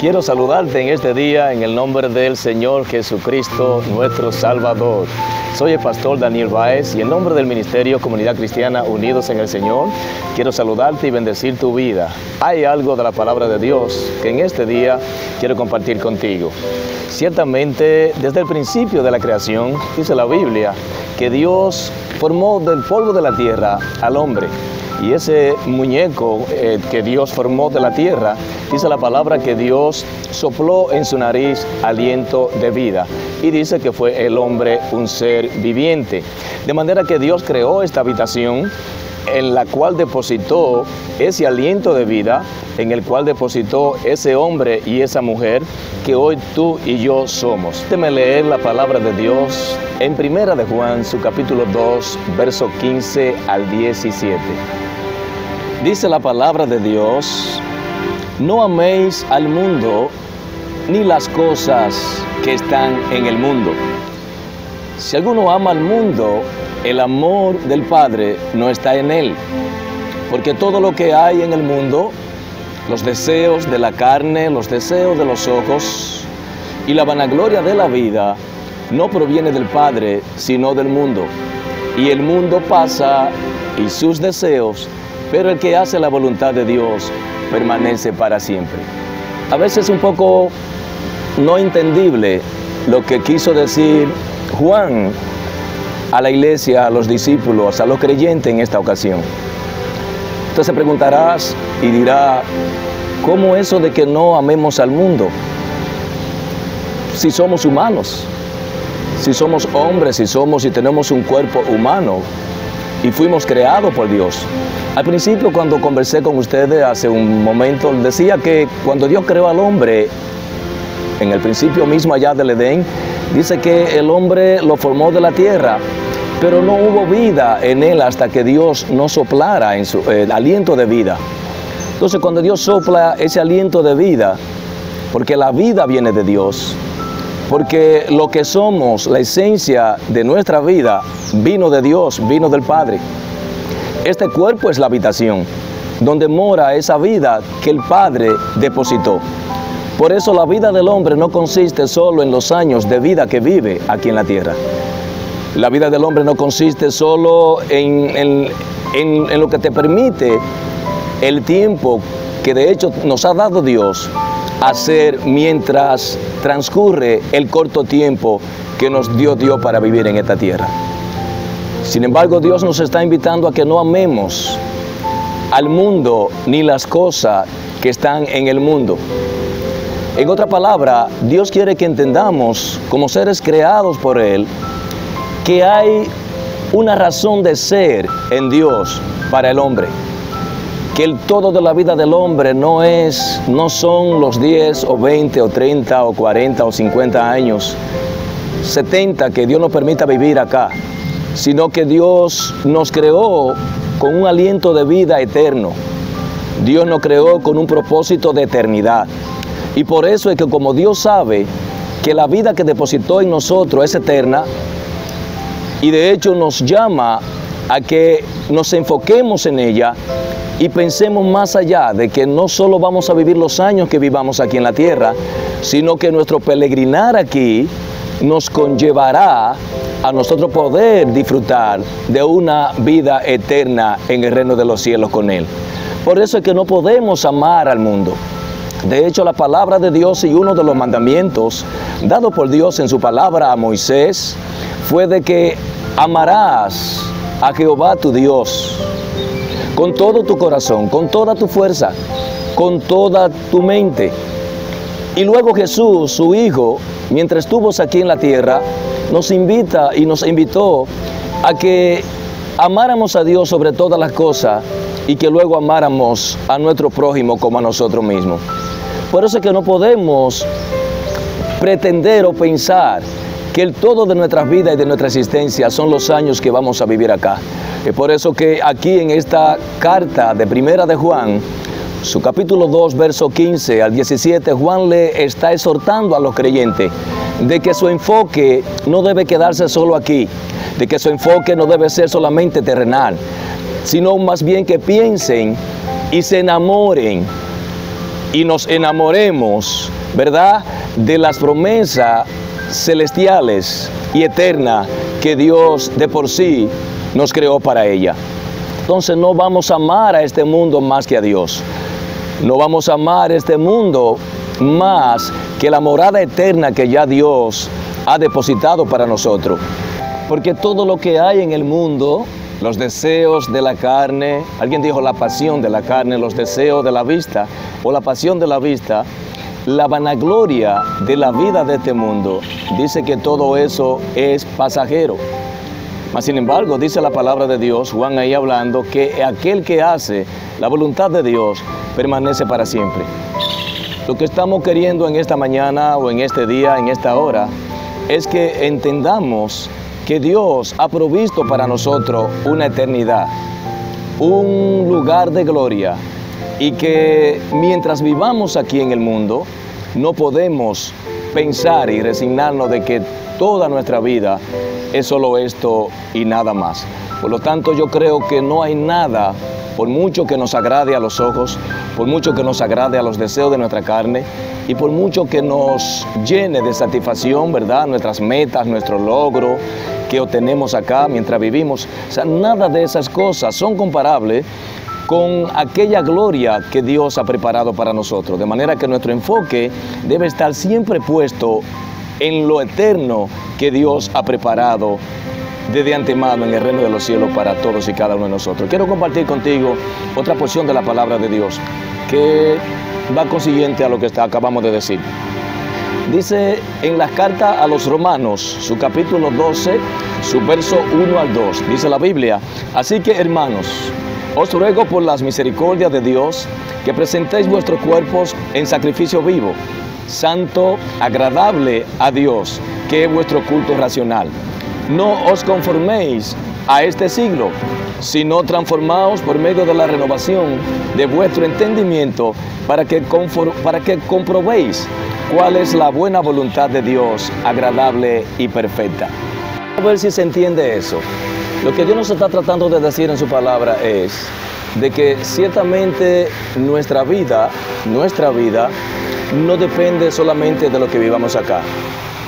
Quiero saludarte en este día en el nombre del Señor Jesucristo, nuestro Salvador. Soy el pastor Daniel Báez y en nombre del Ministerio Comunidad Cristiana Unidos en el Señor, quiero saludarte y bendecir tu vida. Hay algo de la palabra de Dios que en este día quiero compartir contigo. Ciertamente, desde el principio de la creación, dice la Biblia, que Dios formó del polvo de la tierra al hombre. Y ese muñeco que Dios formó de la tierra, dice la palabra que Dios sopló en su nariz aliento de vida. Y dice que fue el hombre un ser viviente. De manera que Dios creó esta habitación en la cual depositó ese aliento de vida, en el cual depositó ese hombre y esa mujer que hoy tú y yo somos. Déjame leer la palabra de Dios en Primera de Juan, su capítulo 2, verso 15 al 17. Dice la palabra de Dios: no améis al mundo ni las cosas que están en el mundo. Si alguno ama al mundo, el amor del Padre no está en él. Porque todo lo que hay en el mundo, los deseos de la carne, los deseos de los ojos y la vanagloria de la vida, no proviene del Padre, sino del mundo. Y el mundo pasa y sus deseos, pero el que hace la voluntad de Dios permanece para siempre. A veces es un poco no entendible lo que quiso decir Juan a la iglesia, a los discípulos, a los creyentes en esta ocasión. Entonces preguntarás y dirá, ¿cómo eso de que no amemos al mundo? Si somos humanos, si somos hombres, si tenemos un cuerpo humano y fuimos creados por Dios. Al principio, cuando conversé con ustedes hace un momento, decía que cuando Dios creó al hombre, en el principio mismo allá del Edén, dice que el hombre lo formó de la tierra, pero no hubo vida en él hasta que Dios no soplara en su aliento de vida. Entonces, cuando Dios sopla ese aliento de vida, porque la vida viene de Dios, porque lo que somos, la esencia de nuestra vida, vino de Dios, vino del Padre. Este cuerpo es la habitación donde mora esa vida que el Padre depositó. Por eso la vida del hombre no consiste solo en los años de vida que vive aquí en la tierra. La vida del hombre no consiste solo en lo que te permite el tiempo que de hecho nos ha dado Dios hacer mientras transcurre el corto tiempo que nos dio Dios para vivir en esta tierra. Sin embargo, Dios nos está invitando a que no amemos al mundo ni las cosas que están en el mundo. En otra palabra, Dios quiere que entendamos, como seres creados por Él, que hay una razón de ser en Dios para el hombre. Que el todo de la vida del hombre no son los 10 o 20 o 30 o 40 o 50 años, 70 que Dios nos permita vivir acá, sino que Dios nos creó con un aliento de vida eterno. Dios nos creó con un propósito de eternidad. Y por eso es que como Dios sabe que la vida que depositó en nosotros es eterna, y de hecho nos llama a que nos enfoquemos en ella y pensemos más allá de que no solo vamos a vivir los años que vivamos aquí en la tierra, sino que nuestro peregrinar aquí nos conllevará a nosotros poder disfrutar de una vida eterna en el reino de los cielos con Él. Por eso es que no podemos amar al mundo. De hecho, la palabra de Dios y uno de los mandamientos dado por Dios en su palabra a Moisés fue de que amarás a Jehová tu Dios con todo tu corazón, con toda tu fuerza, con toda tu mente. Y luego Jesús, su Hijo, mientras estuvo aquí en la tierra, nos invita y nos invitó a que amáramos a Dios sobre todas las cosas y que luego amáramos a nuestro prójimo como a nosotros mismos. Por eso es que no podemos pretender o pensar que el todo de nuestras vidas y de nuestra existencia son los años que vamos a vivir acá. Es por eso que aquí en esta carta de Primera de Juan, su capítulo 2, verso 15 al 17, Juan le está exhortando a los creyentes de que su enfoque no debe quedarse solo aquí, de que su enfoque no debe ser solamente terrenal, sino más bien que piensen y se enamoren y nos enamoremos ¿verdad?, de las promesas celestiales y eternas que Dios de por sí nos creó para ella. Entonces no vamos a amar a este mundo más que a Dios. No vamos a amar este mundo más que la morada eterna que ya Dios ha depositado para nosotros. Porque todo lo que hay en el mundo, los deseos de la carne, alguien dijo la pasión de la carne, los deseos de la vista o la pasión de la vista, la vanagloria de la vida de este mundo, dice que todo eso es pasajero. Mas sin embargo, dice la palabra de Dios, Juan ahí hablando, que aquel que hace la voluntad de Dios permanece para siempre. Lo que estamos queriendo en esta mañana o en este día, en esta hora, es que entendamos que Dios ha provisto para nosotros una eternidad, un lugar de gloria, y que mientras vivamos aquí en el mundo, no podemos pensar y resignarnos de que toda nuestra vida es solo esto y nada más. Por lo tanto, yo creo que no hay nada, por mucho que nos agrade a los ojos, por mucho que nos agrade a los deseos de nuestra carne, y por mucho que nos llene de satisfacción, ¿verdad?, nuestras metas, nuestro logro que obtenemos acá mientras vivimos. O sea, nada de esas cosas son comparables con aquella gloria que Dios ha preparado para nosotros. De manera que nuestro enfoque debe estar siempre puesto en lo eterno que Dios ha preparado desde antemano en el reino de los cielos para todos y cada uno de nosotros. Quiero compartir contigo otra porción de la palabra de Dios que va consiguiente a lo que acabamos de decir. Dice en las cartas a los Romanos, su capítulo 12, su verso 1 al 2, dice la Biblia: así que, hermanos, os ruego por las misericordias de Dios que presentéis vuestros cuerpos en sacrificio vivo, santo, agradable a Dios, que es vuestro culto racional. No os conforméis a este siglo, sino transformaos por medio de la renovación de vuestro entendimiento, para que comprobéis cuál es la buena voluntad de Dios, agradable y perfecta. A ver si se entiende eso. Lo que Dios nos está tratando de decir en su palabra es de que ciertamente nuestra vida no depende solamente de lo que vivamos acá.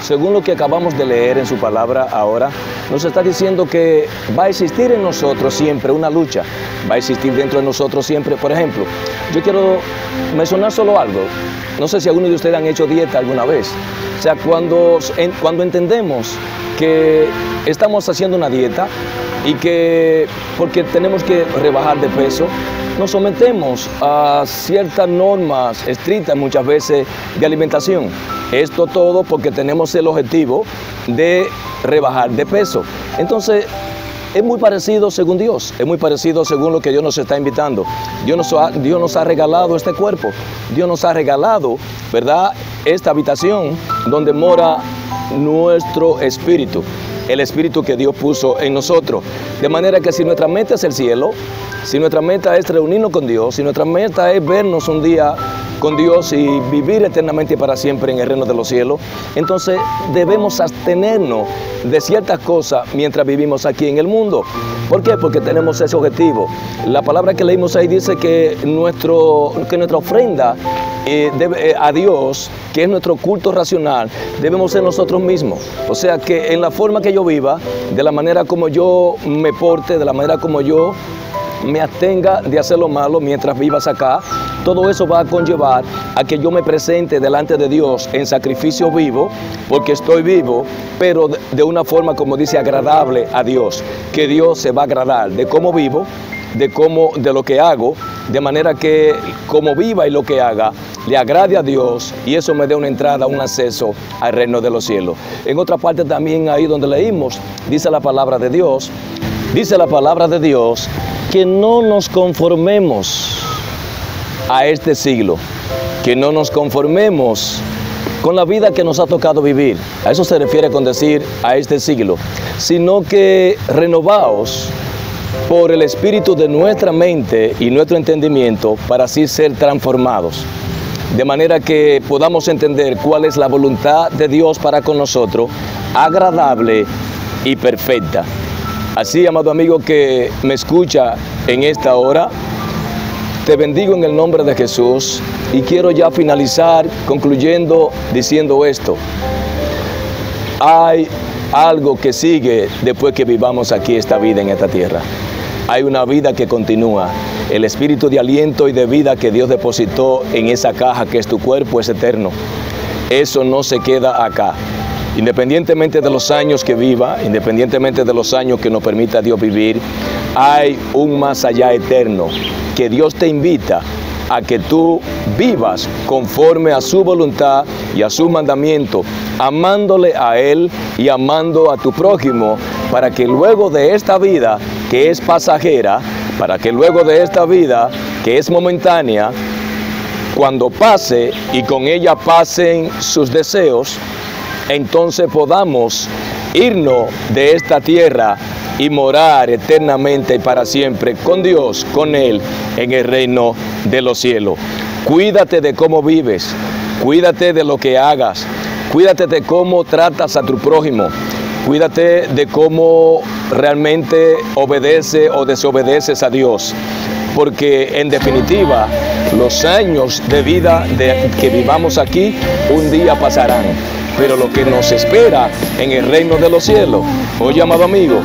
Según lo que acabamos de leer en su palabra ahora, nos está diciendo que va a existir en nosotros siempre una lucha, va a existir dentro de nosotros siempre. Por ejemplo, yo quiero mencionar solo algo. No sé si alguno de ustedes han hecho dieta alguna vez. O sea, cuando entendemos que estamos haciendo una dieta y que porque tenemos que rebajar de peso, nos sometemos a ciertas normas estrictas muchas veces de alimentación. Esto todo porque tenemos el objetivo de rebajar de peso. Entonces, es muy parecido según Dios, es muy parecido según lo que Dios nos está invitando. Dios nos ha regalado este cuerpo, Dios nos ha regalado, ¿verdad?, esta habitación donde mora nuestro espíritu, el espíritu que Dios puso en nosotros. De manera que si nuestra meta es el cielo, si nuestra meta es reunirnos con Dios, si nuestra meta es vernos un día con Dios y vivir eternamente y para siempre en el reino de los cielos, entonces debemos abstenernos de ciertas cosas mientras vivimos aquí en el mundo. ¿Por qué? Porque tenemos ese objetivo. La palabra que leímos ahí dice que nuestra ofrenda a Dios, que es nuestro culto racional, debemos ser nosotros mismos. O sea que en la forma que yo viva, de la manera como yo me porte, de la manera como yo me abstenga de hacer lo malo mientras vivas acá, todo eso va a conllevar a que yo me presente delante de Dios en sacrificio vivo, porque estoy vivo, pero de una forma, como dice, agradable a Dios, que Dios se va a agradar de cómo vivo, de lo que hago, de manera que como viva y lo que haga le agrade a Dios, y eso me dé una entrada, un acceso al reino de los cielos. En otra parte también, ahí donde leímos, dice la palabra de Dios que no nos conformemos a este siglo, que no nos conformemos con la vida que nos ha tocado vivir. A eso se refiere con decir a este siglo, sino que renovaos por el espíritu de nuestra mente y nuestro entendimiento, para así ser transformados, de manera que podamos entender cuál es la voluntad de Dios para con nosotros, agradable y perfecta. Así, amado amigo que me escucha en esta hora, te bendigo en el nombre de Jesús Y quiero ya finalizar concluyendo diciendo esto. Hay algo que sigue después que vivamos aquí esta vida en esta tierra. Hay una vida que continúa. El espíritu de aliento y de vida que Dios depositó en esa caja que es tu cuerpo es eterno. Eso no se queda acá. Independientemente de los años que viva, independientemente de los años que nos permita Dios vivir, hay un más allá eterno que Dios te invita a que tú vivas conforme a su voluntad y a su mandamiento, amándole a Él y amando a tu prójimo, para que luego de esta vida que es pasajera, para que luego de esta vida que es momentánea, cuando pase y con ella pasen sus deseos, entonces podamos irnos de esta tierra y morar eternamente y para siempre con Dios, con Él, en el reino de los cielos. Cuídate de cómo vives, cuídate de lo que hagas, cuídate de cómo tratas a tu prójimo, cuídate de cómo realmente obedeces o desobedeces a Dios, porque en definitiva los años de vida que vivamos aquí un día pasarán, pero lo que nos espera en el reino de los cielos, oye amado amigo,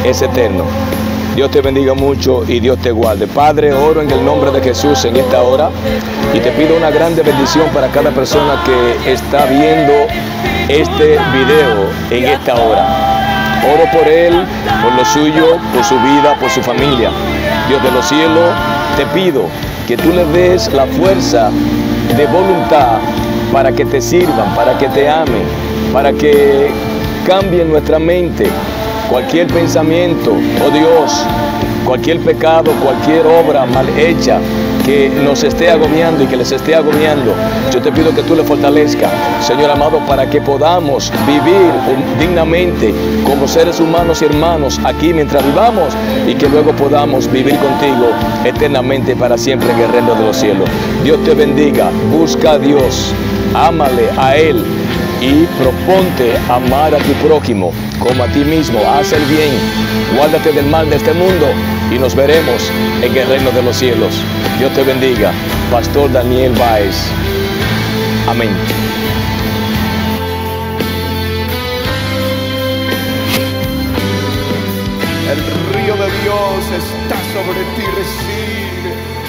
es eterno. Dios te bendiga mucho y Dios te guarde. Padre, oro en el nombre de Jesús en esta hora y te pido una grande bendición para cada persona que está viendo este video en esta hora. Oro por él, por lo suyo, por su vida, por su familia. Dios de los cielos, te pido que tú le des la fuerza de voluntad para que te sirvan, para que te amen, para que cambien nuestra mente. Cualquier pensamiento, oh Dios, cualquier pecado, cualquier obra mal hecha que nos esté agobiando y que les esté agobiando, yo te pido que tú le fortalezcas, Señor amado, para que podamos vivir dignamente como seres humanos y hermanos aquí mientras vivamos y que luego podamos vivir contigo eternamente para siempre en el reino de los cielos. Dios te bendiga, busca a Dios, ámale a Él y proponte amar a tu prójimo como a ti mismo. Haz el bien, guárdate del mal de este mundo y nos veremos en el reino de los cielos. Dios te bendiga. Pastor Daniel Báez. Amén. El río de Dios está sobre ti, recibe.